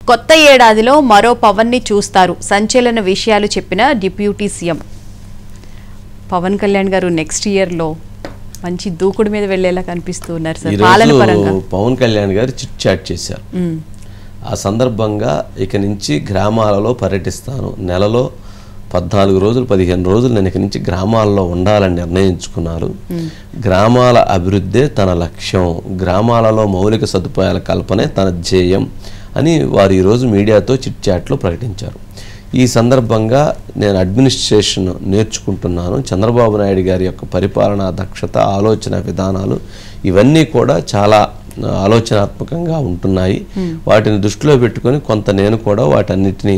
కొత్త ఏడాదిలో మరో పవన్ని చూస్తారు. సంచలన విషయాలు చెప్పిన డిప్యూటీ సీఎం పవన్ కళ్యాణ్ గారు నెక్స్ట్ ఇయర్ లో మంచి దూకుడు మీద వెళ్ళేలా కనిపిస్తున్నారు సార్. పాలన పరంగా పవన్ కళ్యాణ్ గారు చిట్ చాట్ చేశారు. ఆ సందర్భంగా ఇక నుంచి గ్రామాలలో పర్యటిస్తాను, నెలలో 14 రోజులు 15 రోజులు నేను ఇక నుంచి గ్రామాల్లో ఉండాలని నిర్ణయించుకున్నారు. గ్రామాల అభివృద్ధే తన లక్ష్యం, గ్రామాలలో మౌలిక సదుపాయాల కల్పనే తన ధ్యేయం అని వారు ఈరోజు మీడియాతో చిట్ చాట్లో ప్రకటించారు. ఈ సందర్భంగా నేను అడ్మినిస్ట్రేషన్ నేర్చుకుంటున్నాను, చంద్రబాబు నాయుడు గారి యొక్క పరిపాలనా దక్షత, ఆలోచన విధానాలు ఇవన్నీ కూడా చాలా ఆలోచనాత్మకంగా ఉంటున్నాయి. వాటిని దృష్టిలో పెట్టుకొని కొంత నేను కూడా వాటన్నిటిని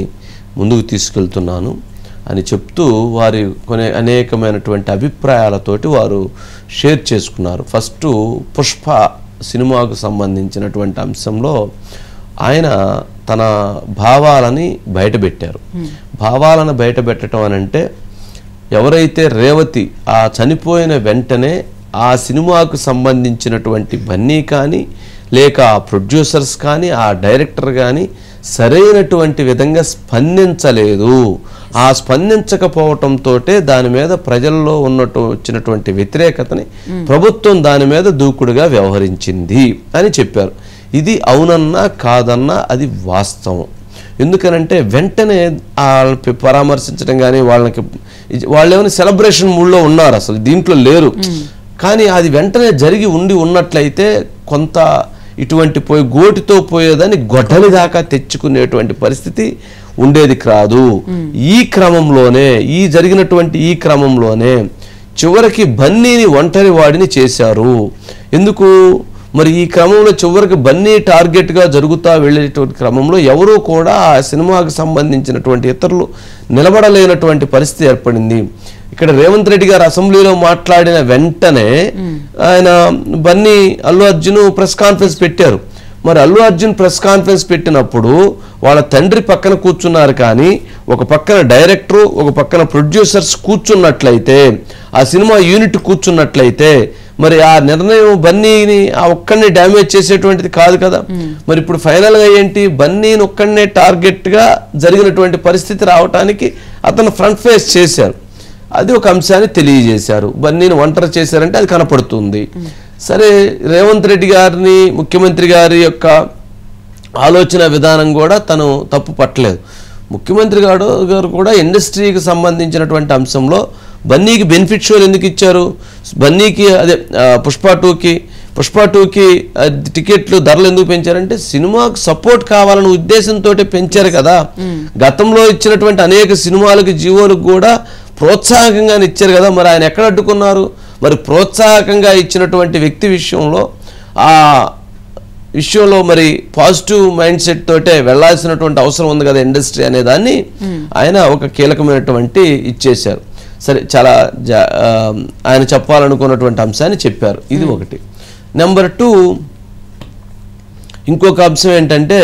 ముందుకు తీసుకెళ్తున్నాను అని చెప్తూ వారి కొన్ని అనేకమైనటువంటి అభిప్రాయాలతోటి వారు షేర్ చేసుకున్నారు. ఫస్ట్ పుష్ప సినిమాకు సంబంధించినటువంటి అంశంలో ఆయన తన భావాలని బయటపెట్టారు. భావాలను బయటపెట్టడం అని అంటే, ఎవరైతే రేవతి ఆ చనిపోయిన వెంటనే ఆ సినిమాకు సంబంధించినటువంటి బన్నీ కానీ లేక ఆ ప్రొడ్యూసర్స్ కానీ ఆ డైరెక్టర్ కానీ సరైనటువంటి విధంగా స్పందించలేదు. ఆ స్పందించకపోవటంతో దాని మీద ప్రజల్లో వచ్చినటువంటి వ్యతిరేకతని ప్రభుత్వం దాని మీద దూకుడుగా వ్యవహరించింది అని చెప్పారు. ఇది అవునన్నా కాదన్నా అది వాస్తవం. ఎందుకనంటే వెంటనే వాళ్ళని పరామర్శించడం కానీ వాళ్ళు ఏమైనా సెలబ్రేషన్ మూడ్లో ఉన్నారు, అసలు దీంట్లో లేరు. కానీ అది వెంటనే జరిగి ఉన్నట్లయితే కొంత ఇటువంటి గోటితో పోయేదాన్ని గొడ్డలి దాకా తెచ్చుకునేటువంటి పరిస్థితి ఉండేది కాదు. ఈ క్రమంలోనే ఈ క్రమంలోనే చివరికి బన్నీని ఒంటరి వాడిని చేశారు. ఎందుకు మరి ఈ క్రమంలో చివరికి బన్నీ టార్గెట్గా జరుగుతూ వెళ్ళేటువంటి క్రమంలో ఎవరూ కూడా ఆ సినిమాకు సంబంధించినటువంటి ఇతరులు నిలబడలేనటువంటి పరిస్థితి ఏర్పడింది. ఇక్కడ రేవంత్ రెడ్డి గారు అసెంబ్లీలో మాట్లాడిన వెంటనే ఆయన బన్నీ అల్లు అర్జున్ ప్రెస్ కాన్ఫరెన్స్ పెట్టారు. మరి అల్లు అర్జున్ ప్రెస్ కాన్ఫరెన్స్ పెట్టినప్పుడు వాళ్ళ తండ్రి పక్కన కూర్చున్నారు, కానీ ఒక పక్కన డైరెక్టరు ఒక పక్కన ప్రొడ్యూసర్స్ కూర్చున్నట్లయితే, ఆ సినిమా యూనిట్ కూర్చున్నట్లయితే మరి ఆ నిర్ణయం బన్నీని ఆ ఒక్కడిని డ్యామేజ్ చేసేటువంటిది కాదు కదా. మరి ఇప్పుడు ఫైనల్గా ఏంటి, బన్నీని ఒక్కడనే టార్గెట్గా జరిగినటువంటి పరిస్థితి రావటానికి అతను ఫ్రంట్ ఫేస్ చేశారు. అది ఒక అంశాన్ని తెలియజేశారు. బన్నీని ఒంటరి చేశారంటే అది కనపడుతుంది. సరే, రేవంత్ రెడ్డి గారిని ముఖ్యమంత్రి గారి యొక్క ఆలోచన విధానం కూడా తను తప్పు పట్టలేదు. ముఖ్యమంత్రి గారు కూడా ఇండస్ట్రీకి సంబంధించినటువంటి అంశంలో బన్నీకి బెనిఫిట్ షోలు ఎందుకు ఇచ్చారు, బన్నీకి అదే పుష్ప టూకి టికెట్లు ధరలు ఎందుకు పెంచారంటే సినిమాకు సపోర్ట్ కావాలనే ఉద్దేశంతో పెంచారు కదా. గతంలో ఇచ్చినటువంటి అనేక సినిమాలకు జీవోలకు కూడా ప్రోత్సాహకంగా ఇచ్చారు కదా. మరి ఆయన ఎక్కడ అడ్డుకున్నారు? మరి ప్రోత్సాహకంగా ఇచ్చినటువంటి వ్యక్తి విషయంలో మరి పాజిటివ్ మైండ్ సెట్ తోటే వెళ్లాల్సినటువంటి అవసరం ఉంది కదా ఇండస్ట్రీ అనే దాన్ని ఆయన ఒక కీలకమైనటువంటి ఇచ్చేశారు. సరే, చాలా ఆయన చెప్పాలనుకున్నటువంటి అంశాన్ని చెప్పారు. ఇది ఒకటి. నెంబర్ 2, ఇంకొక అంశం ఏంటంటే